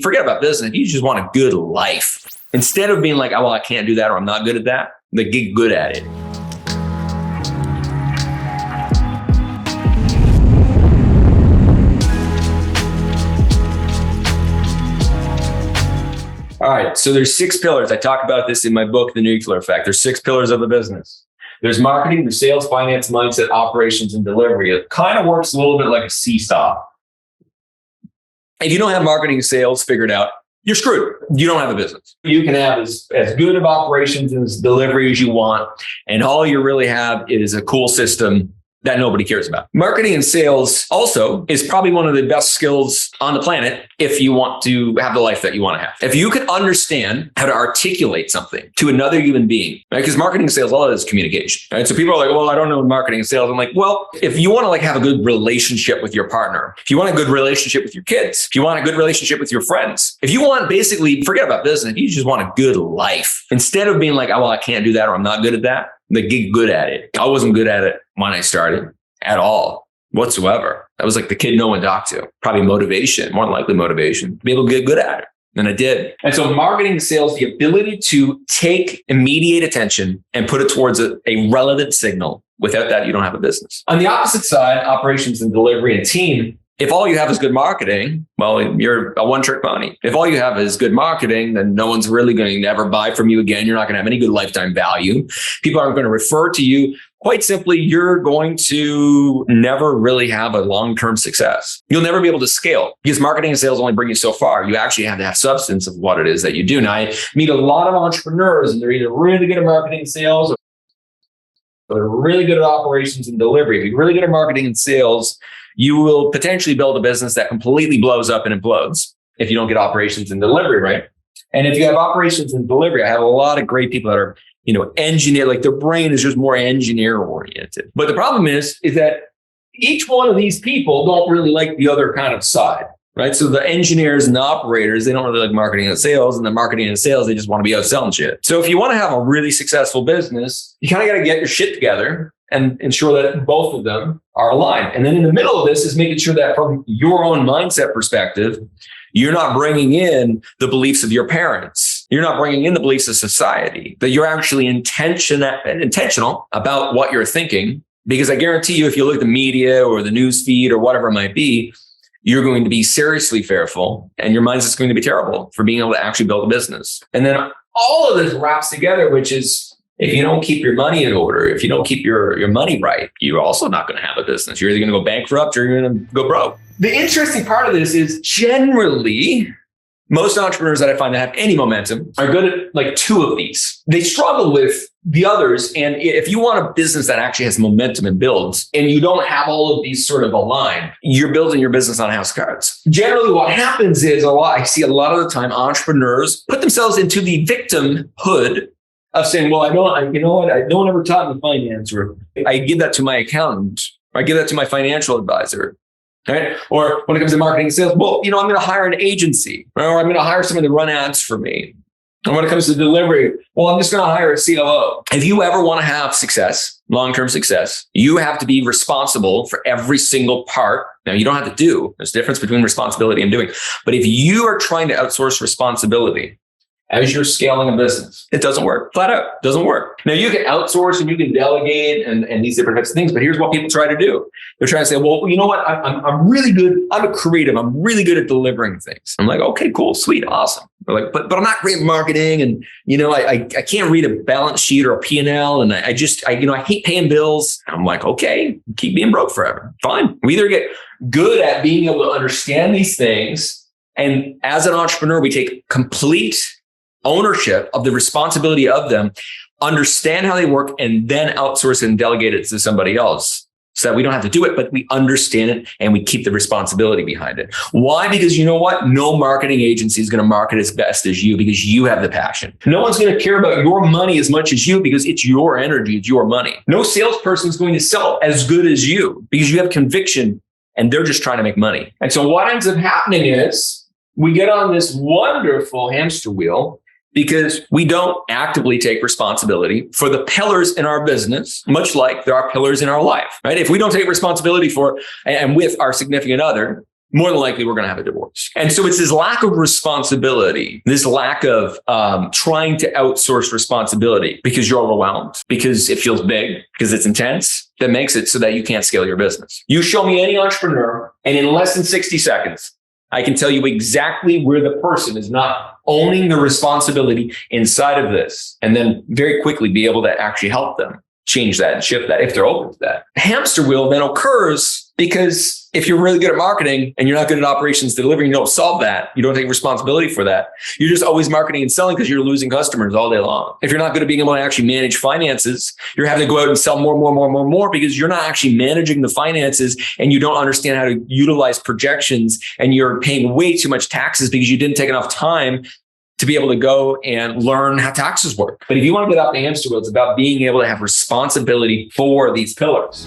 Forget about business. You just want a good life. Instead of being like, oh, well, I can't do that or I'm not good at that, like get good at it. All right, so there's 6 pillars. I talk about this in my book, The Nuclear Effect. There's 6 pillars of the business. There's marketing, there's sales, finance, mindset, operations, and delivery. It kind of works a little bit like a seesaw. If you don't have marketing and sales figured out, you're screwed. You don't have a business. You can have as good of operations and as delivery as you want, and all you really have is a cool system that nobody cares about. Marketing and sales also is probably one of the best skills on the planet if you want to have the life that you want to have. If you can understand how to articulate something to another human being, right? Because marketing and sales, all of it is communication, right? So people are like, well, I don't know marketing and sales. I'm like, well, if you want to have a good relationship with your partner, if you want a good relationship with your kids, if you want a good relationship with your friends, if you want basically forget about business, you just want a good life. Instead of being like, oh, well, I can't do that or I'm not good at that, like get good at it. I wasn't good at it when I started at all whatsoever. I was like the kid no one talked to. Probably motivation, more than likely motivation, to be able to get good at it. And I did. And so marketing and sales, the ability to take immediate attention and put it towards a relevant signal. Without that, you don't have a business. On the opposite side, operations and delivery and team, if all you have is good marketing, well, you're a one-trick pony. If all you have is good marketing, then no one's really going to ever buy from you again. You're not going to have any good lifetime value. People aren't going to refer to you. Quite simply, you're going to never really have a long-term success. You'll never be able to scale because marketing and sales only bring you so far. You actually have to have substance of what it is that you do. Now, I meet a lot of entrepreneurs and they're either really good at marketing and sales or they're really good at operations and delivery. If you're really good at marketing and sales, you will potentially build a business that completely blows up and implodes if you don't get operations and delivery right. And if you have operations and delivery, I have a lot of great people that are, engineer, like their brain is just more engineer oriented. But the problem is that each one of these people don't really like the other kind of side, right? So the engineers and the operators, they don't really like marketing and sales, and the marketing and sales, they just want to be out selling shit. So if you want to have a really successful business, you kind of got to get your shit together and ensure that both of them are aligned. And then in the middle of this is making sure that from your own mindset perspective, you're not bringing in the beliefs of your parents. You're not bringing in the beliefs of society, that you're actually intentional about what you're thinking. Because I guarantee you, if you look at the media or the news feed or whatever it might be, you're going to be seriously fearful and your mindset's going to be terrible for being able to actually build a business. And then all of this wraps together, which is, if you don't keep your money in order, if you don't keep your money right, you're also not going to have a business. You're either going to go bankrupt or you're going to go broke. The interesting part of this is generally, most entrepreneurs that I find that have any momentum are good at like 2 of these. They struggle with the others. And if you want a business that actually has momentum and builds, and you don't have all of these sort of aligned, you're building your business on house cards. Generally, what happens is I see a lot of the time entrepreneurs put themselves into the victimhood of saying, well, no one ever taught me finance, or I give that to my accountant, or I give that to my financial advisor, right? Or when it comes to marketing and sales, well, I'm going to hire an agency, or I'm going to hire someone to run ads for me. And when it comes to delivery, well, I'm just going to hire a COO. If you ever want to have success, long-term success, you have to be responsible for every single part. Now, you don't have to do. There's a difference between responsibility and doing. But if you are trying to outsource responsibility, as you're scaling a business, it doesn't work. Flat out, it doesn't work. Now, you can outsource and you can delegate and these different types of things, but here's what people try to do. They're trying to say, well, you know what? I'm really good. I'm a creative. I'm really good at delivering things. I'm like, okay, cool, sweet, awesome. They're like, but I'm not great at marketing. And, I can't read a balance sheet or a P&L. And I hate paying bills. And I'm like, okay, keep being broke forever. Fine. We either get good at being able to understand these things. And as an entrepreneur, we take complete ownership of the responsibility of them, understand how they work, and then outsource and delegate it to somebody else so that we don't have to do it, but we understand it and we keep the responsibility behind it. Why? Because you know what? No marketing agency is going to market as best as you because you have the passion. No one's going to care about your money as much as you because it's your energy, it's your money. No salesperson is going to sell as good as you because you have conviction and they're just trying to make money. And so what ends up happening is we get on this wonderful hamster wheel because we don't actively take responsibility for the pillars in our business, much like there are pillars in our life, right? If we don't take responsibility for and with our significant other, more than likely we're going to have a divorce. And so it's this lack of responsibility, this lack of trying to outsource responsibility because you're overwhelmed, because it feels big, because it's intense, that makes it so that you can't scale your business. You show me any entrepreneur, and in less than 60 seconds, I can tell you exactly where the person is not owning the responsibility inside of this, and then very quickly be able to actually help them change that and shift that if they're open to that. Hamster wheel then occurs because if you're really good at marketing and you're not good at operations delivery, you don't solve that. You don't take responsibility for that. You're just always marketing and selling because you're losing customers all day long. If you're not good at being able to actually manage finances, you're having to go out and sell more because you're not actually managing the finances and you don't understand how to utilize projections, and you're paying way too much taxes because you didn't take enough time to be able to go and learn how taxes work. But if you want to get off the hamster wheel, it's about being able to have responsibility for these pillars.